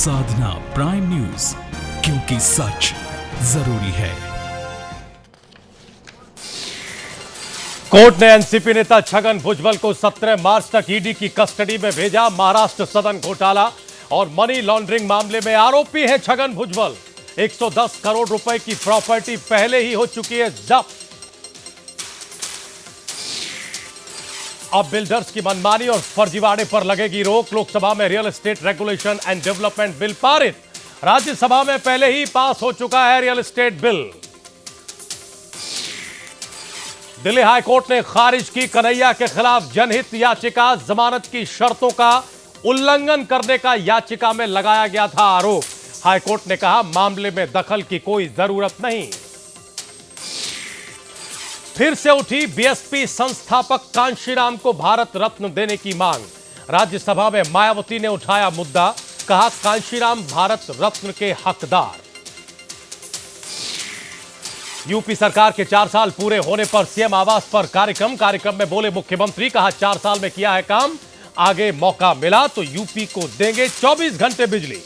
साधना prime news, क्योंकि सच जरूरी है। कोर्ट ने एनसीपी नेता छगन भुजबल को 17 मार्च तक ईडी की कस्टडी में भेजा। महाराष्ट्र सदन घोटाला और मनी लॉन्ड्रिंग मामले में आरोपी है छगन भुजबल। 110 करोड़ रुपए की प्रॉपर्टी पहले ही हो चुकी है जब्त। अब बिल्डर्स की मनमानी और फर्जीवाड़े पर लगेगी रोक। लोकसभा में real estate regulation and development bill पारित। राज्यसभा में पहले ही पास हो चुका है real estate bill. Delhi high court ने खारिज की कन्हैया के खिलाफ जनहित याचिका। जमानत की शर्तों का उल्लंघन करने का याचिका में लगाया गया था आरोप। हाईकोर्ट ने कहा मामले में दखल की कोई जरूरत नहीं। फिर से उठी बीएसपी संस्थापक कांशीराम को भारत रत्न देने की मांग। राज्यसभा में मायावती ने उठाया मुद्दा, कहा कांशीराम भारत रत्न के हकदार। यूपी सरकार के 4 साल पूरे होने पर सीएम आवास पर कार्यक्रम में बोले मुख्यमंत्री, कहा 4 साल में किया है काम, आगे मौका मिला तो यूपी को देंगे 24 घंटे बिजली।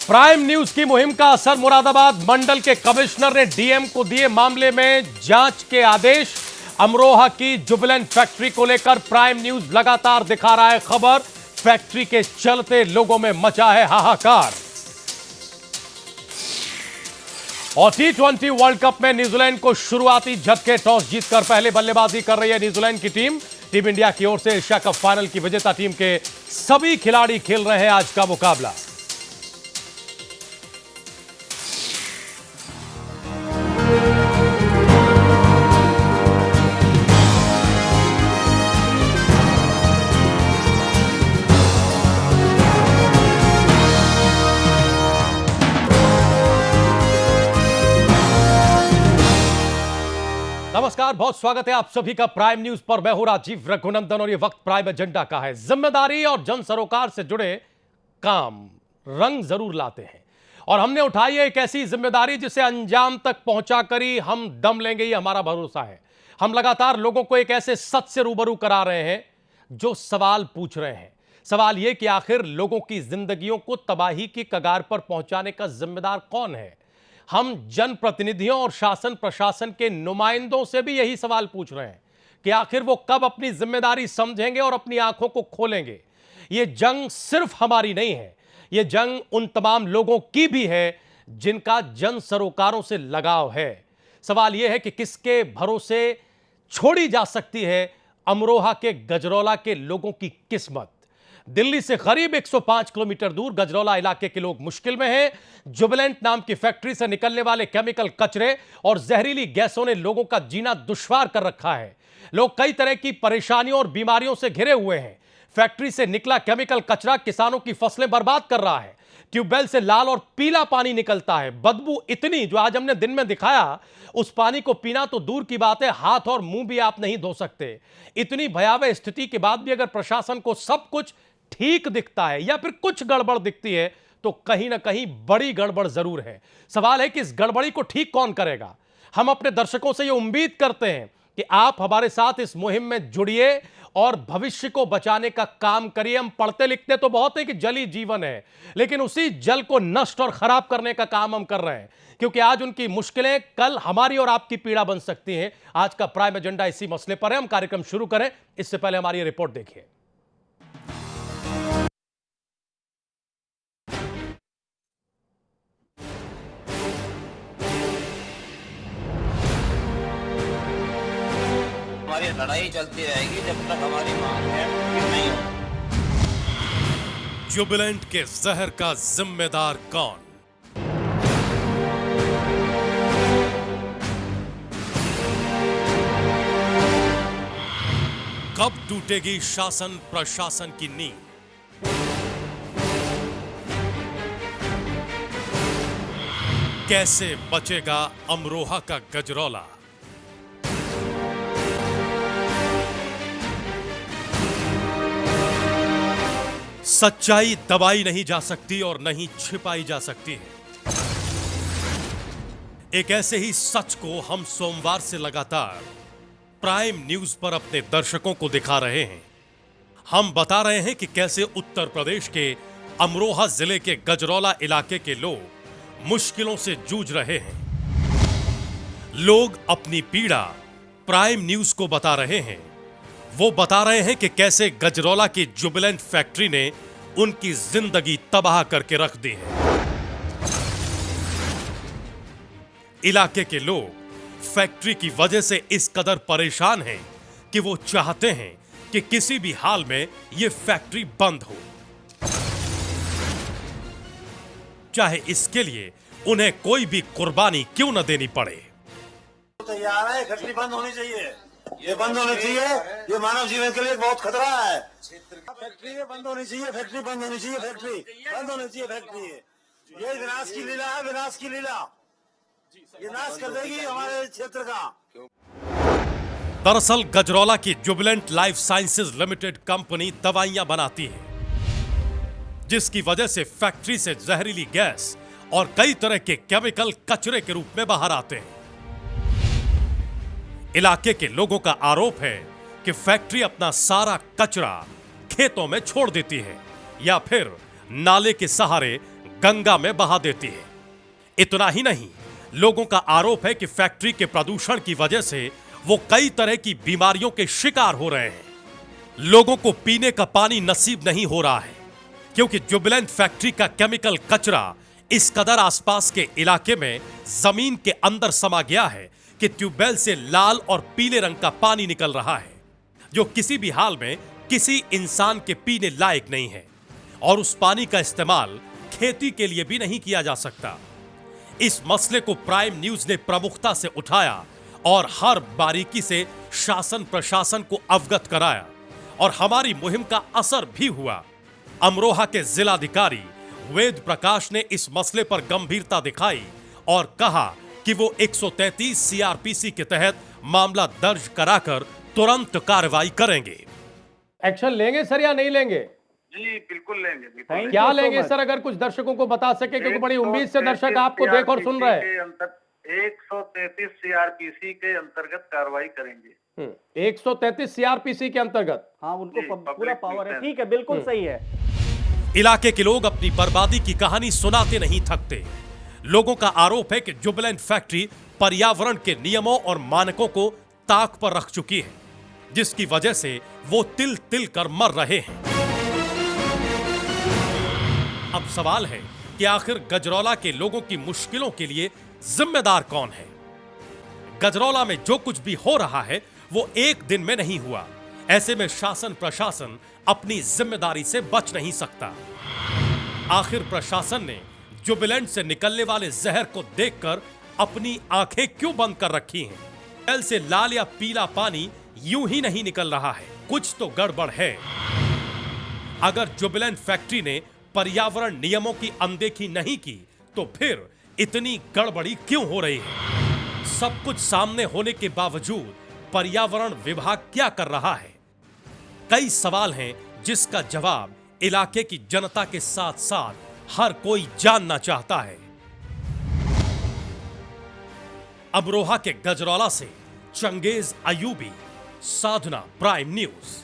प्राइम न्यूज की मुहिम का असर। मुरादाबाद मंडल के कमिश्नर ने डीएम को दिए मामले में जांच के आदेश। अमरोहा की जुबिलेंट फैक्ट्री को लेकर प्राइम न्यूज लगातार दिखा रहा है खबर। फैक्ट्री के चलते लोगों में मचा है हाहाकार। और टी20 वर्ल्ड कप में न्यूजीलैंड को शुरुआती झटके। टॉस जीतकर पहले बल्लेबाजी कर रही है न्यूजीलैंड की टीम। टीम इंडिया की ओर से एशिया कप फाइनल की विजेता टीम के सभी खिलाड़ी खेल रहे हैं आज का मुकाबला। नमस्कार, बहुत स्वागत है आप सभी का प्राइम न्यूज पर। मैं हूं राजीव रघुनंदन और ये वक्त प्राइम एजेंडा का है। जिम्मेदारी और जन सरोकार से जुड़े काम रंग जरूर लाते हैं और हमने उठाई है एक ऐसी जिम्मेदारी जिसे अंजाम तक पहुंचाकर ही हम दम लेंगे, ये हमारा भरोसा है। हम लगातार लोगों को एक ऐसे सच से रूबरू करा रहे हैं जो सवाल पूछ रहे हैं। सवाल यह कि आखिर लोगों की जिंदगियों को तबाही की कगार पर पहुंचाने का जिम्मेदार कौन है। हम जनप्रतिनिधियों और शासन प्रशासन के नुमाइंदों से भी यही सवाल पूछ रहे हैं कि आखिर वो कब अपनी जिम्मेदारी समझेंगे और अपनी आंखों को खोलेंगे। ये जंग सिर्फ हमारी नहीं है, ये जंग उन तमाम लोगों की भी है जिनका जन सरोकारों से लगाव है। सवाल यह है कि किसके भरोसे छोड़ी जा सकती है अमरोहा के गजरौला के लोगों की किस्मत। दिल्ली से करीब 105 किलोमीटर दूर गजरौला इलाके के लोग मुश्किल में हैं। जुबिलेंट नाम की फैक्ट्री से निकलने वाले केमिकल कचरे और जहरीली गैसों ने लोगों का जीना दुश्वार कर रखा है। लोग कई तरह की परेशानियों और बीमारियों से घिरे हुए हैं। फैक्ट्री से निकला केमिकल कचरा किसानों की फसलें बर्बाद कर रहा है। ट्यूबवेल से लाल और पीला पानी निकलता है। बदबू इतनी जो आज हमने दिन में दिखाया, उस पानी को पीना तो दूर की बात है, हाथ और मुंह भी आप नहीं धो सकते। इतनी भयावह स्थिति के बाद भी अगर प्रशासन को सब कुछ ठीक दिखता है या फिर कुछ गड़बड़ दिखती है तो कहीं ना कहीं बड़ी गड़बड़ जरूर है। सवाल है कि इस गड़बड़ी को ठीक कौन करेगा। हम अपने दर्शकों से ये उम्मीद करते हैं कि आप हमारे साथ इस मुहिम में जुड़िए और भविष्य को बचाने का काम करिए। हम पढ़ते लिखते तो बहुत है कि जल ही जीवन है, लेकिन उसी जल को नष्ट और खराब करने का काम हम कर रहे हैं, क्योंकि आज उनकी मुश्किलें कल हमारी और आपकी पीड़ा बन सकती हैं। आज का प्राइम एजेंडा इसी मसले पर है। हम कार्यक्रम शुरू करें इससे पहले हमारी रिपोर्ट देखिए। हमारी लड़ाई चलती रहेगी जब तक हमारी मांग है कि नहीं हो। जुबिलेंट के जहर का जिम्मेदार कौन? कब टूटेगी शासन प्रशासन की नींव? कैसे बचेगा अमरोहा का गजरौला? सच्चाई दबाई नहीं जा सकती और नहीं छिपाई जा सकती है। एक ऐसे ही सच को हम सोमवार से लगातार प्राइम न्यूज पर अपने दर्शकों को दिखा रहे हैं। हम बता रहे हैं कि कैसे उत्तर प्रदेश के अमरोहा जिले के गजरौला इलाके के लोग मुश्किलों से जूझ रहे हैं। लोग अपनी पीड़ा प्राइम न्यूज को बता रहे हैं। वो बता रहे हैं कि कैसे गजरौला की जुबिलेंट फैक्ट्री ने उनकी जिंदगी तबाह करके रख दी है। इलाके के लोग फैक्ट्री की वजह से इस कदर परेशान हैं कि वो चाहते हैं कि किसी भी हाल में ये फैक्ट्री बंद हो, चाहे इसके लिए उन्हें कोई भी कुर्बानी क्यों न देनी पड़े। तैयार है, फैक्ट्री बंद होनी चाहिए, ये बंद होनी चाहिए, ये मानव जीवन के लिए बहुत खतरा है। फैक्ट्री बंद होनी चाहिए, फैक्ट्री बंद होनी चाहिए, फैक्ट्री बंद होनी चाहिए, फैक्ट्री ये विनाश की लीला है, विनाश की लीला, ये नाश कर देगी हमारे क्षेत्र का। दरअसल गजरौला की Jubilant life sciences limited company दवाइयां बनाती है, जिसकी वजह से फैक्ट्री से जहरीली गैस और कई तरह के केमिकल कचरे के रूप में बाहर आते हैं। इलाके के लोगों का आरोप है कि फैक्ट्री अपना सारा कचरा खेतों में छोड़ देती है या फिर नाले के सहारे गंगा में बहा देती है। इतना ही नहीं, लोगों का आरोप है कि फैक्ट्री के प्रदूषण की वजह से वो कई तरह की बीमारियों के शिकार हो रहे हैं। लोगों को पीने का पानी नसीब नहीं हो रहा है क्योंकि जुबिलेंट फैक्ट्री का केमिकल कचरा इस कदर आसपास के इलाके में जमीन के अंदर समा गया है कि ट्यूबवेल से लाल और पीले रंग का पानी निकल रहा है, जो किसी भी हाल में किसी इंसान के पीने लायक नहीं है और उस पानी का इस्तेमाल खेती के लिए भी नहीं किया जा सकता। इस मसले को प्राइम न्यूज ने प्रमुखता से उठाया और हर बारीकी से शासन प्रशासन को अवगत कराया और हमारी मुहिम का असर भी हुआ। अमरोहा के जिलाधिकारी वेद प्रकाश ने इस मसले पर गंभीरता दिखाई और कहा कि वो 133 सीआरपीसी के तहत मामला दर्ज कराकर तुरंत कार्रवाई करेंगे। एक्शन लेंगे सर या नहीं लेंगे? जी बिल्कुल लेंगे, बिल्कुल लेंगे। क्या लेंगे सर, अगर कुछ दर्शकों को बता सके, क्योंकि बड़ी उम्मीद से दर्शक आपको देख और सुन रहे हैं। 133 सीआरपीसी के अंतर्गत कार्रवाई करेंगे। 133 सीआरपीसी के अंतर्गत? हाँ, उनको जी, पूरा public पावर है। nuisance। ठीक है, बिल्कुल सही है। इलाके के लोग अपनी बर्बादी की कहानी सुनाते नहीं थकते। लोगों का आरोप है कि जुबिलेंट फैक्ट्री पर्यावरण के नियमों और मानकों को ताक पर रख चुकी है, जिसकी वजह से वो तिल तिल कर मर रहे हैं। अब सवाल है कि आखिर गजरौला के लोगों की मुश्किलों के लिए जिम्मेदार कौन है? गजरौला में जो कुछ भी हो रहा है वो एक दिन में नहीं हुआ। ऐसे में शासन प्रशासन अपनी जिम्मेदारी से बच नहीं सकता। आखिर प्रशासन ने जुबिलेंट से निकलने वाले जहर को देखकर अपनी आंखें क्यों बंद कर रखी हैं? जल से लाल या पीला पानी यूं ही नहीं निकल रहा है, कुछ तो गड़बड़ है। अगर जुबिलेंट फैक्ट्री ने पर्यावरण नियमों की अनदेखी नहीं की तो फिर इतनी गड़बड़ी क्यों हो रही है? सब कुछ सामने होने के बावजूद पर्यावरण विभाग क्या कर रहा है? कई सवाल हैं जिसका जवाब इलाके की जनता के साथ साथ हर कोई जानना चाहता है। अमरोहा के गजरौला से चंगेज अयूबी, साधना, प्राइम न्यूज।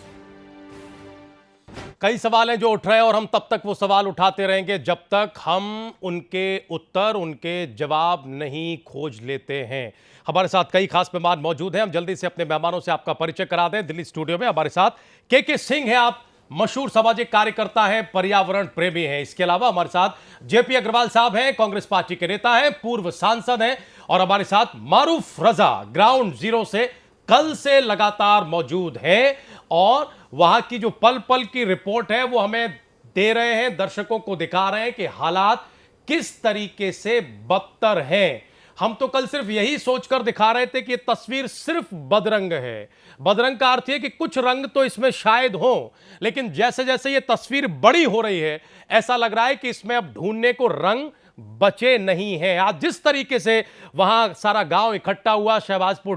कई सवाल हैं जो उठ रहे हैं और हम तब तक वो सवाल उठाते रहेंगे जब तक हम उनके उत्तर, उनके जवाब नहीं खोज लेते हैं। हमारे साथ कई खास मेहमान मौजूद हैं। हम जल्दी से अपने मेहमानों से आपका परिचय करा दें। दिल्ली स्टूडियो में हमारे साथ के सिंह हैं, आप मशहूर सामाजिक कार्यकर्ता हैं, पर्यावरण प्रेमी हैं। इसके अलावा हमारे साथ जेपी अग्रवाल साहब हैं, कांग्रेस पार्टी के नेता हैं, पूर्व सांसद हैं और हमारे साथ मारूफ रजा ग्राउंड जीरो से कल से लगातार मौजूद हैं और वहां की जो पल पल की रिपोर्ट है वो हमें दे रहे हैं, दर्शकों को दिखा रहे हैं कि हालात किस तरीके से बदतर हैं। हम तो कल सिर्फ यही सोचकर दिखा रहे थे कि ये तस्वीर सिर्फ बदरंग है। बदरंग का अर्थ है कि कुछ रंग तो इसमें शायद हो, लेकिन जैसे जैसे ये तस्वीर बड़ी हो रही है ऐसा लग रहा है कि इसमें अब ढूंढने को रंग बचे नहीं हैं। आज जिस तरीके से वहां सारा गांव इकट्ठा हुआ, शहबाजपुर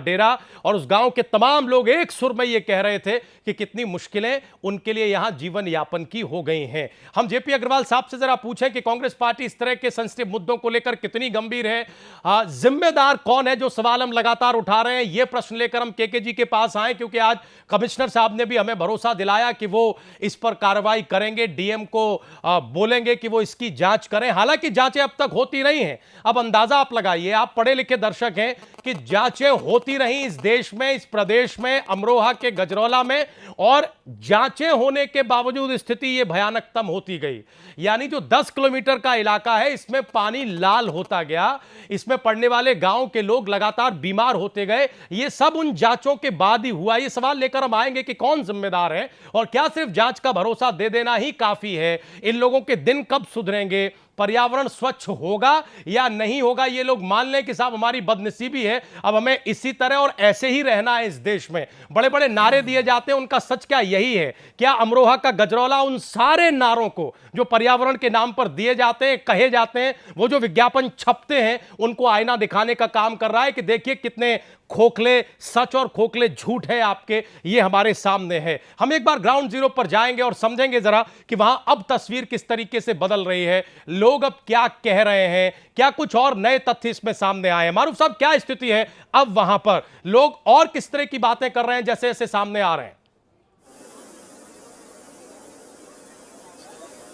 डेरा, और उस गांव के तमाम लोग एक सुर में ये कह रहे थे कि कितनी मुश्किलें उनके लिए यहां जीवन यापन की हो गई हैं। हम जेपी अग्रवाल साहब से जरा पूछें कि कांग्रेस पार्टी इस तरह के सेंसिटिव मुद्दों को लेकर कितनी गंभीर है, जिम्मेदार कौन है जो सवाल हम लगातार उठा रहे हैं। यह प्रश्न लेकर हम केके जी के पास आए, क्योंकि आज कमिश्नर साहब ने भी हमें भरोसा दिलाया कि वो इस पर कार्रवाई करेंगे, डीएम को बोलेंगे कि वो इसकी जांच करें। हालांकि जांचें अब तक होती नहीं हैं। अब अंदाजा आप लगाइए, आप पढ़े लिखे दर्शक हैं, कि जांचें होती रही इस देश में, इस प्रदेश में, अमरोहा के गजरौला में, और जांचें होने के बावजूद स्थिति ये भयानकतम होती गई। यानी जो 10 किलोमीटर का इलाका है, इसमें पानी लाल होता गया, इसमें पड़ने वाले गांव के लोग लगातार बीमार होते गए। ये सब उन जांचों के बाद ही हुआ। ये सवाल लेकर हम आएंगे कि कौन जिम्मेदार है, और क्या सिर्फ जांच का भरोसा दे देना ही काफी है। इन लोगों के दिन कब सुधरेंगे, पर्यावरण स्वच्छ होगा या नहीं होगा, ये लोग मान लें कि साहब हमारी बदनसीबी है, अब हमें इसी तरह और ऐसे ही रहना है इस देश में। बड़े बड़े नारे दिए जाते हैं, उनका सच क्या यही है? क्या अमरोहा का गजरौला उन सारे नारों को जो पर्यावरण के नाम पर दिए जाते हैं, कहे जाते हैं, वो जो विज्ञापन छपते हैं, उनको आईना दिखाने का काम कर रहा है कि देखिए कितने खोखले सच और खोखले झूठ है आपके, ये हमारे सामने है। हम एक बार ग्राउंड जीरो पर जाएंगे और समझेंगे जरा कि वहां अब तस्वीर किस तरीके से बदल रही है, लोग अब क्या कह रहे हैं, क्या कुछ और नए तथ्य इसमें सामने आए हैं। मारूफ साहब, क्या स्थिति है अब वहां पर, लोग और किस तरह की बातें कर रहे हैं जैसे जैसे सामने आ रहे हैं?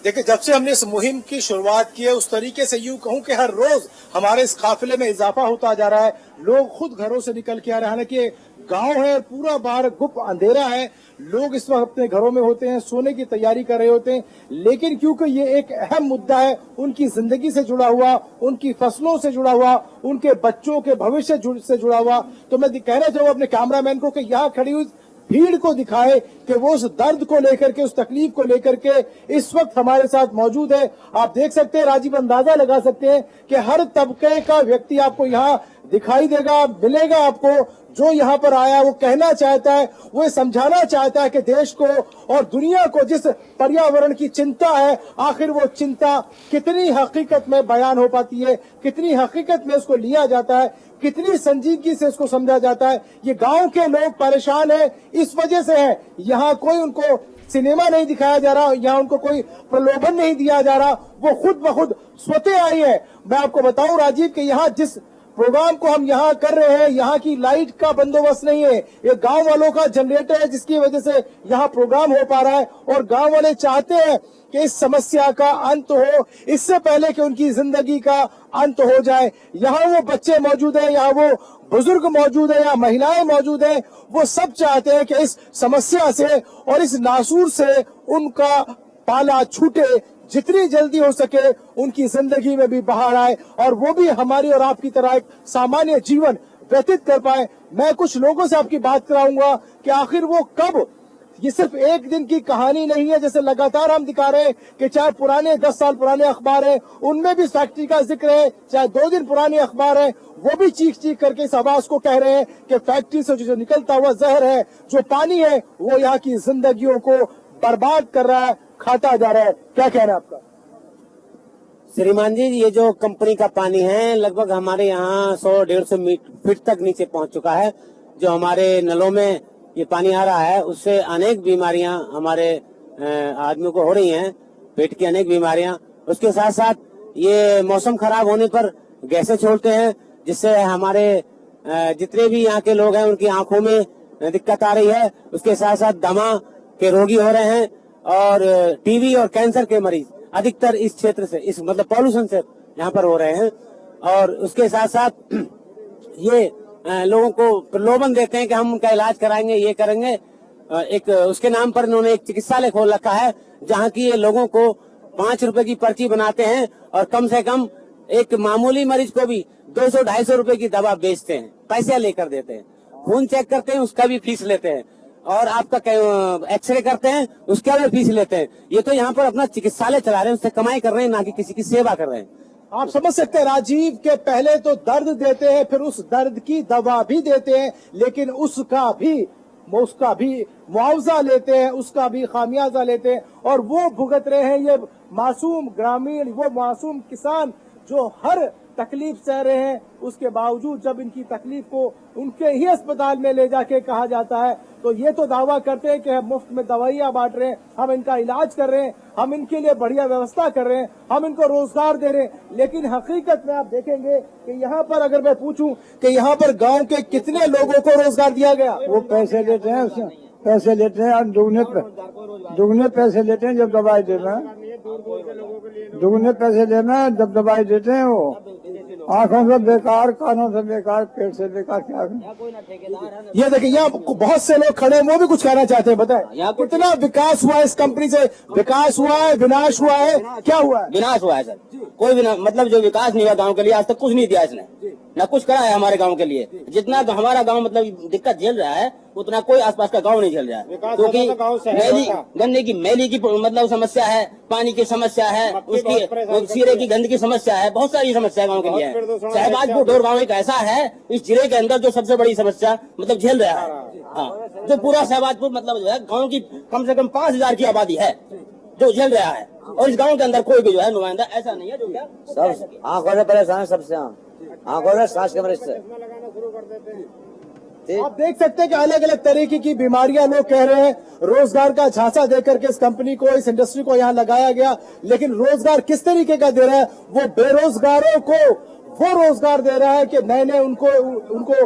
देखिए, जब से हमने इस मुहिम की शुरुआत की है, उस तरीके से यूं कहूं कि हर रोज हमारे इस काफिले में इजाफा होता जा रहा है। लोग खुद घरों से निकल के आ रहे हैं। हालांकि गांव है, पूरा बाहर गुप्त अंधेरा है, लोग इस वक्त अपने घरों में होते हैं, सोने की तैयारी कर रहे होते हैं, लेकिन क्योंकि ये एक अहम मुद्दा है, उनकी जिंदगी से जुड़ा हुआ, उनकी फसलों से जुड़ा हुआ, उनके बच्चों के भविष्य से जुड़ा हुआ, तो मैं कहना चाहूंगा अपने कैमरामैन को कि यहाँ खड़ी हुई भीड़ को दिखाए कि वो उस दर्द को लेकर के, उस तकलीफ को लेकर के इस वक्त हमारे साथ मौजूद है। आप देख सकते हैं राजीव, अंदाजा लगा सकते हैं कि हर तबके का व्यक्ति आपको यहाँ दिखाई देगा, मिलेगा आपको। जो यहाँ पर आया वो कहना चाहता है, वो समझाना चाहता है कि देश को और दुनिया को जिस पर्यावरण की चिंता है, आखिर वो चिंता कितनी हकीकत में बयान हो पाती है, कितनी हकीकत में उसको लिया जाता है, कितनी संजीदगी से इसको समझा जाता है। ये गांव के लोग परेशान हैं, इस वजह से है। यहाँ कोई उनको सिनेमा नहीं दिखाया जा रहा, यहाँ उनको कोई प्रलोभन नहीं दिया जा रहा, वो खुद ब खुद स्वतः आई है। मैं आपको बताऊं राजीव कि यहाँ जिस प्रोग्राम को हम यहाँ कर रहे हैं, यहाँ की लाइट का बंदोबस्त नहीं है, ये गांव वालों का जनरेटर है जिसकी वजह से यहाँ प्रोग्राम हो पा रहा है। और गांव वाले चाहते हैं कि इस समस्या का अंत हो, इससे पहले कि उनकी जिंदगी का अंत हो जाए। यहाँ वो बच्चे मौजूद हैं, यहाँ वो बुजुर्ग मौजूद है, यहाँ महिलाएं मौजूद हैं, वो सब चाहते हैं कि इस समस्या से और इस नासूर से उनका पाला छूटे, जितनी जल्दी हो सके उनकी जिंदगी में भी बहार आए और वो भी हमारी और आपकी तरह एक सामान्य जीवन व्यतीत कर पाए। मैं कुछ लोगों से आपकी बात कराऊंगा कि आखिर वो कब, ये सिर्फ एक दिन की कहानी नहीं है जैसे लगातार हम दिखा रहे हैं कि चाहे पुराने 10 साल पुराने अखबार है उनमें भी फैक्ट्री का जिक्र है, चाहे 2 दिन पुराने अखबार है वो भी चीख चीख करके इस आवाज को कह रहे हैं कि फैक्ट्री से जो निकलता हुआ जहर है, जो पानी है, वो यहाँ की जिंदगियों को बर्बाद कर रहा है, खाता जा रहा है। क्या कहना है आपका? श्रीमान जी, ये जो कंपनी का पानी है लगभग हमारे यहाँ 100-150 फीट तक नीचे पहुंच चुका है। जो हमारे नलों में ये पानी आ रहा है उससे अनेक बीमारियां हमारे आदमियों को हो रही हैं, पेट की अनेक बीमारियां। उसके साथ साथ ये मौसम खराब होने पर गैसें छोड़ते हैं जिससे हमारे जितने भी यहाँ के लोग हैं उनकी आंखों में दिक्कत आ रही है। उसके साथ साथ दमा के रोगी हो रहे हैं और टीबी और कैंसर के मरीज अधिकतर इस क्षेत्र से, इस मतलब पॉल्यूशन से यहाँ पर हो रहे हैं। और उसके साथ साथ ये लोगों को प्रलोभन देते हैं कि हम उनका इलाज कराएंगे, ये करेंगे। एक उसके नाम पर इन्होंने एक चिकित्सालय खोल रखा है जहाँ की ये लोगों को 5 रुपए की पर्ची बनाते हैं और कम से कम एक मामूली मरीज को भी 200-250 रुपए की दवा बेचते हैं, पैसे लेकर देते हैं। खून चेक करते हैं उसका भी फीस लेते हैं और आपका एक्सरे करते हैं उसका भी फीस लेते हैं। ये तो यहाँ पर अपना चिकित्सालय चला रहे हैं, उससे कमाई कर रहे हैं, ना कि किसी की सेवा कर रहे हैं। आप समझ सकते हैं राजीव के पहले तो दर्द देते हैं, फिर उस दर्द की दवा भी देते हैं, लेकिन उसका भी वो उसका भी मुआवजा लेते हैं, उसका भी खामियाजा लेते हैं, और वो भुगत रहे हैं ये मासूम ग्रामीण, वो मासूम किसान जो हर तकलीफ सह रहे हैं। उसके बावजूद जब इनकी तकलीफ को उनके ही अस्पताल में ले जाके कहा जाता है तो ये तो दावा करते हैं कि हम मुफ्त में दवाइयां बांट रहे हैं, हम इनका इलाज कर रहे हैं, हम इनके लिए बढ़िया व्यवस्था कर रहे हैं, हम इनको रोजगार दे रहे हैं। लेकिन हकीकत में आप देखेंगे कि यहाँ पर अगर मैं पूछूं कि यहाँ पर गांव के कितने लोगों को रोजगार दिया गया, वो पैसे लेते हैं, पैसे लेते हैं और दुगने पैसे लेते हैं जब दवाई देते हैं, दुगने पैसे लेना है जब दवाई देते हैं। वो आंखों से बेकार, कानों से बेकार, पेट से बेकार, क्या ये देखिए यहाँ बहुत से लोग खड़े हैं, वो भी कुछ कहना चाहते हैं। बताएं कितना विकास हुआ है इस कंपनी से? विकास हुआ है, विनाश हुआ है, क्या हुआ है? विनाश हुआ है सर, कोई विनाश, मतलब जो विकास नहीं हुआ गांव के लिए, आज तक कुछ नहीं दिया इसने, ना कुछ करा है हमारे गांव के लिए। जितना हमारा गांव मतलब दिक्कत झेल रहा है उतना कोई आसपास का गांव नहीं झेल रहा है, क्योंकि गंदे की मैली की मतलब समस्या है, पानी की समस्या है, उसकी सीरे की गंदगी समस्या है, बहुत सारी समस्या गांव के लिए है। शहबाजपुर डोर गांव एक ऐसा है इस जिले के अंदर जो सबसे बड़ी समस्या मतलब झेल रहा है। हाँ, जो पूरा शहबाजपुर मतलब जो है गाँव की कम से कम 5000 की आबादी है जो झेल रहा है, और इस गाँव के अंदर कोई भी जो है नुमाइंदा ऐसा नहीं है जो क्या सब आंखों से परेशान है, सबसे आंखों में सांस के मरीज। आप देख सकते हैं कि अलग अलग तरीके की बीमारियां लोग कह रहे हैं। रोजगार का झांसा देकर के इस कंपनी को, इस इंडस्ट्री को यहाँ लगाया गया, लेकिन रोजगार किस तरीके का दे रहा है? वो बेरोजगारों को वो रोजगार दे रहा है कि नए नए उनको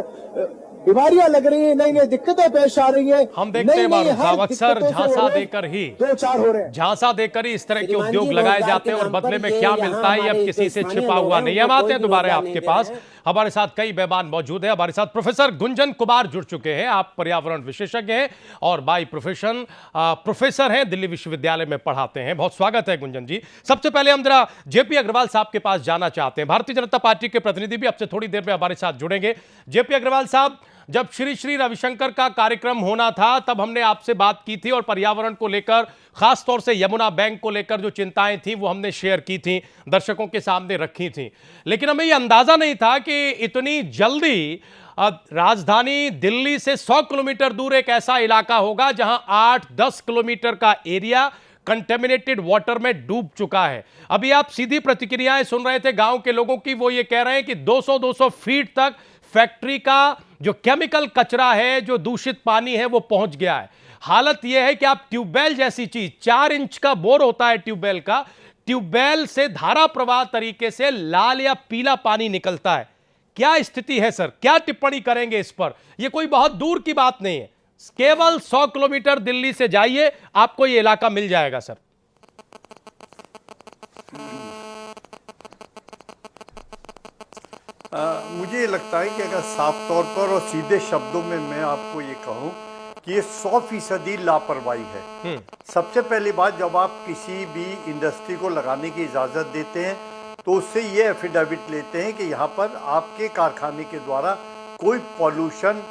बीमारियां लग रही है, नई नई दिक्कतें पेश आ रही है। हम देखते हैं मारूफ साहब अक्सर झांसा देकर ही 2-4 हो रहे हैं, झांसा देकर ही इस तरह के उद्योग लगाए जाते हैं और बदले में क्या मिलता है ये अब किसी से छिपा हुआ नहीं है। हम आते हैं दोबारा आपके पास। हमारे साथ कई मेहमान मौजूद हैं। हमारे साथ प्रोफेसर गुंजन कुमार जुड़ चुके हैं। आप पर्यावरण विशेषज्ञ हैं और बाय प्रोफेशन प्रोफेसर हैं, दिल्ली विश्वविद्यालय में पढ़ाते हैं। बहुत स्वागत है गुंजन जी। सबसे पहले हम जरा जेपी अग्रवाल साहब के पास जाना चाहते हैं। भारतीय जनता पार्टी के प्रतिनिधि भी अब से थोड़ी देर में हमारे साथ जुड़ेंगे। जेपी अग्रवाल साहब, जब श्री श्री रविशंकर का कार्यक्रम होना था तब हमने आपसे बात की थी और पर्यावरण को लेकर, खासतौर से यमुना बैंक को लेकर जो चिंताएं थी वो हमने शेयर की थी, दर्शकों के सामने रखी थी। लेकिन हमें ये अंदाजा नहीं था कि इतनी जल्दी राजधानी दिल्ली से 100 किलोमीटर दूर एक ऐसा इलाका होगा जहां 8-10 किलोमीटर का एरिया कंटेमिनेटेड वाटर में डूब चुका है। अभी आप सीधी प्रतिक्रियाएं सुन रहे थे गांव के लोगों की। वो ये कह रहे हैं कि 200 फीट तक फैक्ट्री का जो केमिकल कचरा है, जो दूषित पानी है, वो पहुंच गया है। हालत यह है कि आप ट्यूबवेल जैसी चीज, 4 इंच का बोर होता है ट्यूबवेल का, ट्यूबवेल से धारा प्रवाह तरीके से लाल या पीला पानी निकलता है। क्या स्थिति है सर? क्या टिप्पणी करेंगे इस पर? यह कोई बहुत दूर की बात नहीं है, केवल 100 किलोमीटर दिल्ली से जाइए, आपको यह इलाका मिल जाएगा सर। मुझे लगता है कि अगर साफ तौर पर और सीधे शब्दों में मैं आपको ये कहूं कि ये 100% लापरवाही है। सबसे पहली बात, जब आप किसी भी इंडस्ट्री को लगाने की इजाज़त देते हैं तो उससे ये एफिडेविट लेते हैं कि यहाँ पर आपके कारखाने के द्वारा कोई pollution,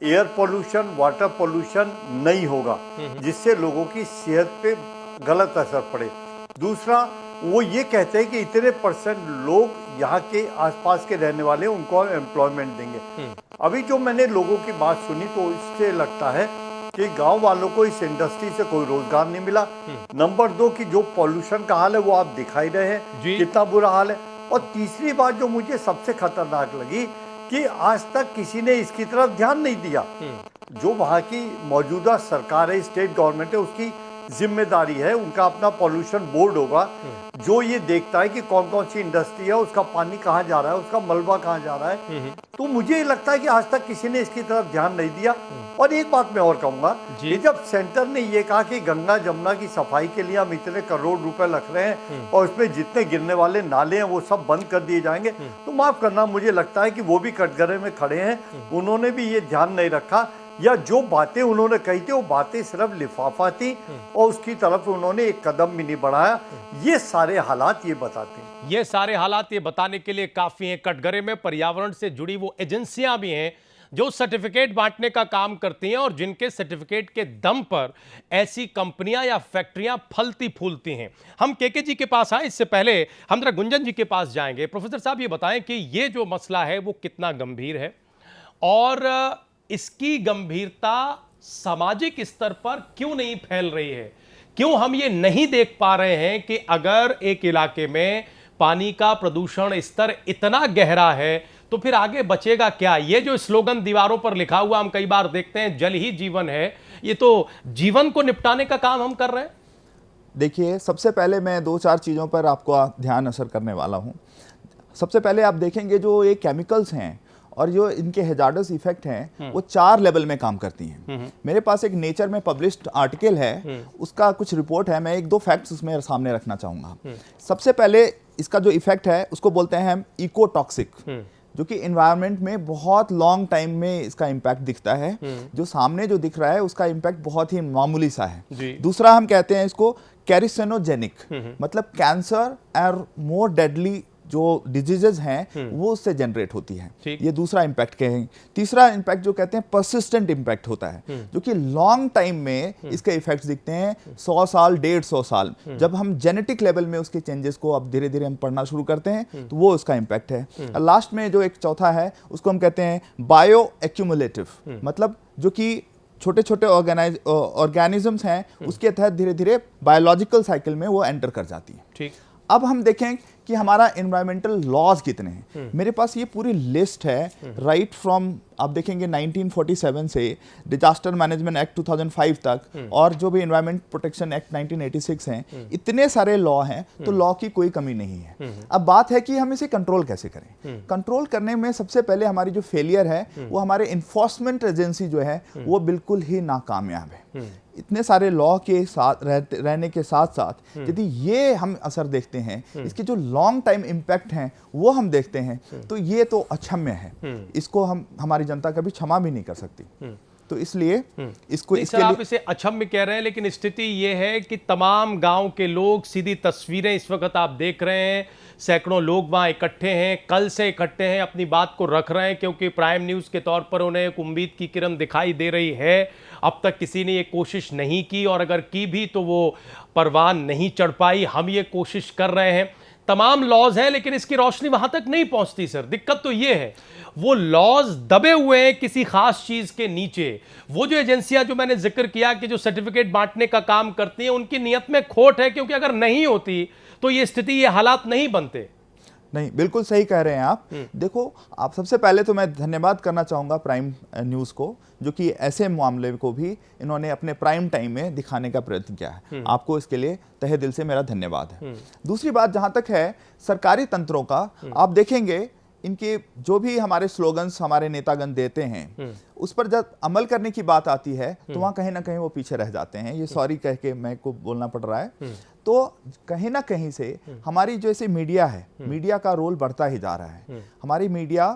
air pollution, water pollution नहीं होगा जिससे लोगों की सेहत पे गलत असर पड़े। दूसरा, वो ये कहते हैं कि इतने % लोग यहाँ के आसपास के रहने वाले उनको एम्प्लॉयमेंट देंगे। अभी जो मैंने लोगों की बात सुनी तो इससे लगता है कि गांव वालों को इस इंडस्ट्री से कोई रोजगार नहीं मिला। नंबर 2 की जो पॉल्यूशन का हाल है वो आप दिखाई रहे हैं कितना बुरा हाल है। और तीसरी बात जो मुझे सबसे खतरनाक लगी कि आज तक किसी ने इसकी तरफ ध्यान नहीं दिया। जो वहाँ की मौजूदा सरकार है, स्टेट गवर्नमेंट है, उसकी जिम्मेदारी है, उनका अपना पॉल्यूशन बोर्ड होगा जो ये देखता है कि कौन कौन सी इंडस्ट्री है, उसका पानी कहाँ जा रहा है, उसका मलबा कहाँ जा रहा है। तो मुझे लगता है कि आज तक किसी ने इसकी तरफ ध्यान नहीं दिया। और एक बात मैं और कहूंगा कि जब सेंटर ने ये कहा कि गंगा जमुना की सफाई के लिए हम इतने करोड़ रुपए रख रहे हैं और उसमें जितने गिरने वाले नाले हैं वो सब बंद कर दिए जाएंगे, तो माफ करना, मुझे लगता है कि वो भी कटघरे में खड़े हैं, उन्होंने भी ये ध्यान नहीं रखा, या जो बातें उन्होंने कही थी वो बातें सिर्फ लिफाफा थी और उसकी तरफ उन्होंने एक कदम भी नहीं बढ़ाया। ये सारे हालात ये बताते हैं। ये सारे हालात ये बताने के लिए काफी हैं। कटघरे में पर्यावरण से जुड़ी वो एजेंसियां भी हैं जो सर्टिफिकेट बांटने का काम करती हैं और जिनके सर्टिफिकेट के दम पर ऐसी कंपनियां या फैक्ट्रियां फलती फूलती हैं। हम केके जी के पास आए, इससे पहले हम जरा गुंजन जी के पास जाएंगे। प्रोफेसर साहब, ये बताएं कि ये जो मसला है वो कितना गंभीर है और इसकी गंभीरता सामाजिक स्तर पर क्यों नहीं फैल रही है? क्यों हम ये नहीं देख पा रहे हैं कि अगर एक इलाके में पानी का प्रदूषण स्तर इतना गहरा है तो फिर आगे बचेगा क्या? ये जो स्लोगन दीवारों पर लिखा हुआ हम कई बार देखते हैं, जल ही जीवन है, ये तो जीवन को निपटाने का काम हम कर रहे हैं। देखिए, सबसे पहले मैं 2-4 चीज़ों पर आपको ध्यान असर करने वाला हूँ। सबसे पहले आप देखेंगे जो ये केमिकल्स हैं और जो इनके हैजार्डस इफेक्ट हैं वो 4 लेवल में काम करती हैं। मेरे पास एक नेचर में पब्लिश्ड आर्टिकल है, उसका कुछ रिपोर्ट है, मैं 1-2 फैक्ट्स उसमें सामने रखना चाहूँगा। सबसे पहले इसका जो इफेक्ट है उसको बोलते हैं हम इकोटॉक्सिक, जो कि एनवायरनमेंट में बहुत लॉन्ग टाइम में इसका इम्पैक्ट दिखता है। जो सामने जो दिख रहा है उसका इम्पैक्ट बहुत ही मामूली सा है। दूसरा हम कहते हैं इसको कैरिसिनोजेनिक, मतलब कैंसर और मोर डेडली जो डिजीजेज हैं वो उससे जनरेट होती है। ये दूसरा इम्पैक्ट कहेंगे। तीसरा इम्पैक्ट जो कहते हैं परसिस्टेंट इम्पैक्ट होता है, जो कि लॉन्ग टाइम में इसके इफेक्ट्स दिखते हैं, 100 साल 150 साल। जब हम जेनेटिक लेवल में उसके चेंजेस को अब धीरे धीरे हम पढ़ना शुरू करते हैं तो वो उसका इम्पैक्ट है। लास्ट में जो एक चौथा है उसको हम कहते हैं बायो एक्यूमुलेटिव, मतलब जो कि छोटे छोटे ऑर्गेनिजम्स हैं उसके तहत धीरे धीरे बायोलॉजिकल साइकिल में वो एंटर कर जाती है। ठीक, अब हम देखें कि हमारा एनवायरमेंटल लॉज कितने हैं। मेरे पास ये पूरी लिस्ट है, राइट फ्रॉम आप देखेंगे 1947 से डिजास्टर मैनेजमेंट एक्ट 2005 तक और जो भी एनवायरमेंट प्रोटेक्शन एक्ट 1986 हैं, इतने सारे लॉ हैं, तो लॉ की कोई कमी नहीं है। अब बात है कि हम इसे कंट्रोल कैसे करें। कंट्रोल करने में सबसे पहले हमारी जो फेलियर है वो हमारे इन्फोर्समेंट एजेंसी जो है वो बिल्कुल ही नाकामयाब है। इतने सारे लॉ के साथ रहने के साथ साथ यदि ये हम असर देखते हैं, इसके जो लॉन्ग टाइम इम्पैक्ट हैं वो हम देखते हैं, तो ये तो अक्षम्य है। इसको हम हमारी जनता कभी क्षमा भी नहीं कर सकती। तो इसलिए इसको इसके लिए आप इसे अक्षम्य कह रहे हैं, लेकिन स्थिति ये है कि तमाम गांव के लोग, सीधी तस्वीरें इस वक्त आप देख रहे हैं, सैकड़ों लोग वहां इकट्ठे हैं, कल से इकट्ठे हैं, अपनी बात को रख रहे हैं, क्योंकि प्राइम न्यूज़ के तौर पर उन्हें एक उम्मीद की किरण दिखाई दे रही है। अब तक किसी ने ये कोशिश नहीं की, और अगर की भी तो वो परवान नहीं चढ़ पाई। हम ये कोशिश कर रहे हैं, तमाम लॉज हैं, लेकिन इसकी रोशनी वहां तक नहीं पहुंचती। सर, दिक्कत तो ये है, वो लॉज दबे हुए हैं किसी खास चीज के नीचे। वो जो एजेंसियां जो मैंने जिक्र किया कि जो सर्टिफिकेट बांटने का काम करती हैं, उनकी नीयत में खोट है, क्योंकि अगर नहीं होती तो ये स्थिति, ये हालात नहीं बनते। नहीं, बिल्कुल सही कह रहे हैं आप। देखो, आप सबसे पहले तो मैं धन्यवाद करना चाहूँगा प्राइम न्यूज़ को, जो कि ऐसे मामले को भी इन्होंने अपने प्राइम टाइम में दिखाने का प्रयत्न किया है। आपको इसके लिए तहे दिल से मेरा धन्यवाद है। दूसरी बात जहाँ तक है सरकारी तंत्रों का, आप देखेंगे इनके जो भी हमारे स्लोगन्स हमारे नेतागण देते हैं, उस पर जब अमल करने की बात आती है तो वहाँ कहीं ना कहीं वो पीछे रह जाते हैं। ये सॉरी कह के मैं को बोलना पड़ रहा है। तो कहीं ना कहीं से हमारी जैसे मीडिया है, मीडिया का रोल बढ़ता ही जा रहा है। हमारी मीडिया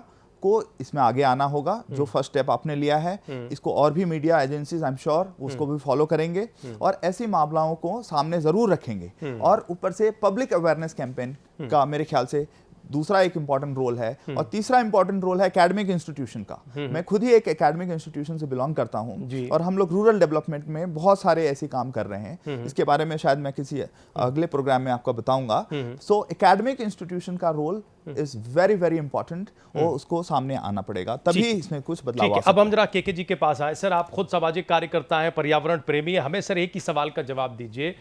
को इसमें आगे आना होगा। जो फर्स्ट स्टेप आपने लिया है, इसको और भी media agencies I am sure उसको भी फॉलो करेंगे और ऐसी मामलों को सामने जरूर रखेंगे। और ऊपर से पब्लिक अवेयरनेस कैंपेन का मेरे ख्याल से दूसरा एक इंपॉर्टेंट रोल है। और तीसरा इंपॉर्टेंट रोल है एकेडमिक इंस्टीट्यूशन का। मैं खुद ही एक एकेडमिक इंस्टीट्यूशन से बिलोंग करता हूं और हम लोग रूरल डेवलपमेंट में बहुत सारे ऐसे काम कर रहे हैं। इसके बारे में शायद मैं किसी अगले प्रोग्राम में आपको बताऊंगा। सो एकेडमिक इंस्टीट्यूशन का role is very very important और उसको सामने आना पड़ेगा, तभी इसमें कुछ बदलाव आ सकता है। अब हम जरा केके जी के पास आए। सर, आप खुद सामाजिक कार्यकर्ता हैं, पर्यावरण प्रेमी हैं, हमें सर एक ही सवाल का जवाब दीजिए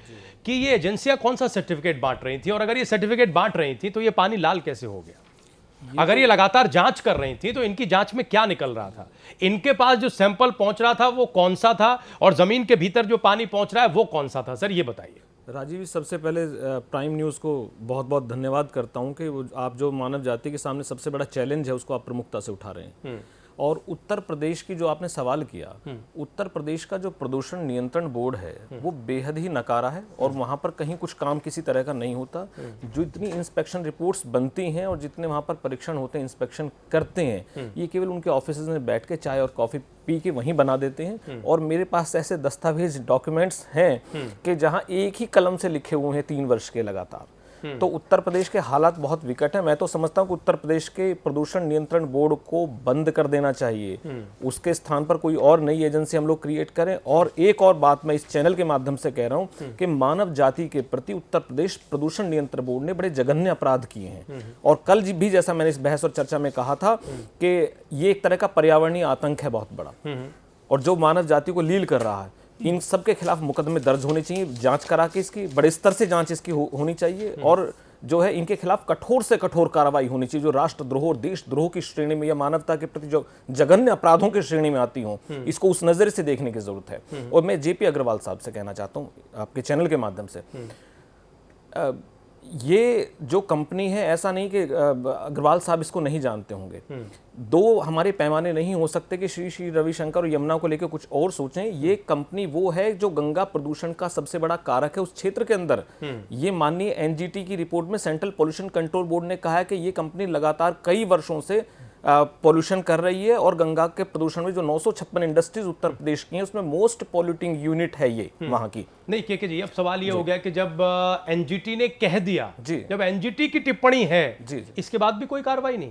कि ये एजेंसियां कौन सा सर्टिफिकेट बांट रही थी, और अगर ये सर्टिफिकेट बांट रही थी तो ये पानी लाल कैसे हो गया? अगर ये लगातार जांच कर रही थी तो इनकी जांच में क्या निकल रहा था? इनके पास जो सैंपल पहुंच रहा था वो कौन सा था, और जमीन के भीतर जो पानी पहुंच रहा है वो कौन सा था? सर, ये बताइए। राजीव, सबसे पहले प्राइम न्यूज़ को बहुत बहुत धन्यवाद करता हूं कि आप जो मानव जाति के सामने सबसे बड़ा चैलेंज है उसको आप प्रमुखता से उठा रहे हैं। और उत्तर प्रदेश की जो आपने सवाल किया, उत्तर प्रदेश का जो प्रदूषण नियंत्रण बोर्ड है वो बेहद ही नकारा है और वहाँ पर कहीं कुछ काम किसी तरह का नहीं होता। जो इतनी इंस्पेक्शन रिपोर्ट्स बनती हैं और जितने वहाँ पर परीक्षण होते हैं, इंस्पेक्शन करते हैं, ये केवल उनके ऑफिस में बैठ के चाय और कॉफ़ी पी के वहीं बना देते हैं। और मेरे पास ऐसे दस्तावेज डॉक्यूमेंट्स हैं कि जहाँ एक ही कलम से लिखे हुए हैं 3 वर्ष के लगातार। तो उत्तर प्रदेश के हालात बहुत विकट हैं। मैं तो समझता हूं कि उत्तर प्रदेश के प्रदूषण नियंत्रण बोर्ड को बंद कर देना चाहिए। उसके स्थान पर कोई और नई एजेंसी हम लोग क्रिएट करें। और एक और बात मैं इस चैनल के माध्यम से कह रहा हूं कि मानव जाति के प्रति उत्तर प्रदेश प्रदूषण नियंत्रण बोर्ड ने बड़े जघन्य अपराध किए हैं। और कल भी जैसा मैंने इस बहस और चर्चा में कहा था कि ये एक तरह का पर्यावरणीय आतंक है बहुत बड़ा। और जो मानव जाति को लील कर रहा है, इन सब के खिलाफ मुकदमे दर्ज होने चाहिए, जांच करा के इसकी बड़े स्तर से जांच इसकी होनी चाहिए, और जो है इनके खिलाफ कठोर से कठोर कार्रवाई होनी चाहिए जो राष्ट्रद्रोह और देशद्रोह की श्रेणी में या मानवता के प्रति जो जघन्य अपराधों की श्रेणी में आती हों, इसको उस नजर से देखने की जरूरत है। और मैं जेपी अग्रवाल साहब से कहना चाहता हूं आपके चैनल के माध्यम से, ये जो कंपनी है, ऐसा नहीं कि अग्रवाल साहब इसको नहीं जानते होंगे। दो हमारे पैमाने नहीं हो सकते कि श्री श्री रविशंकर और यमुना को लेकर कुछ और सोचें। ये कंपनी वो है जो गंगा प्रदूषण का सबसे बड़ा कारक है उस क्षेत्र के अंदर। ये माननीय एनजीटी की रिपोर्ट में सेंट्रल पोल्यूशन कंट्रोल बोर्ड ने कहा है कि ये कंपनी लगातार कई वर्षों से पॉल्यूशन कर रही है, और गंगा के प्रदूषण में जो 956 इंडस्ट्रीज उत्तर प्रदेश की हैं उसमें मोस्ट पॉल्यूटिंग यूनिट है ये वहां की। नहीं के जी, अब सवाल ये हो गया कि जब एनजीटी ने कह दिया, जब एनजीटी की टिप्पणी है, इसके बाद भी कोई कार्रवाई नहीं,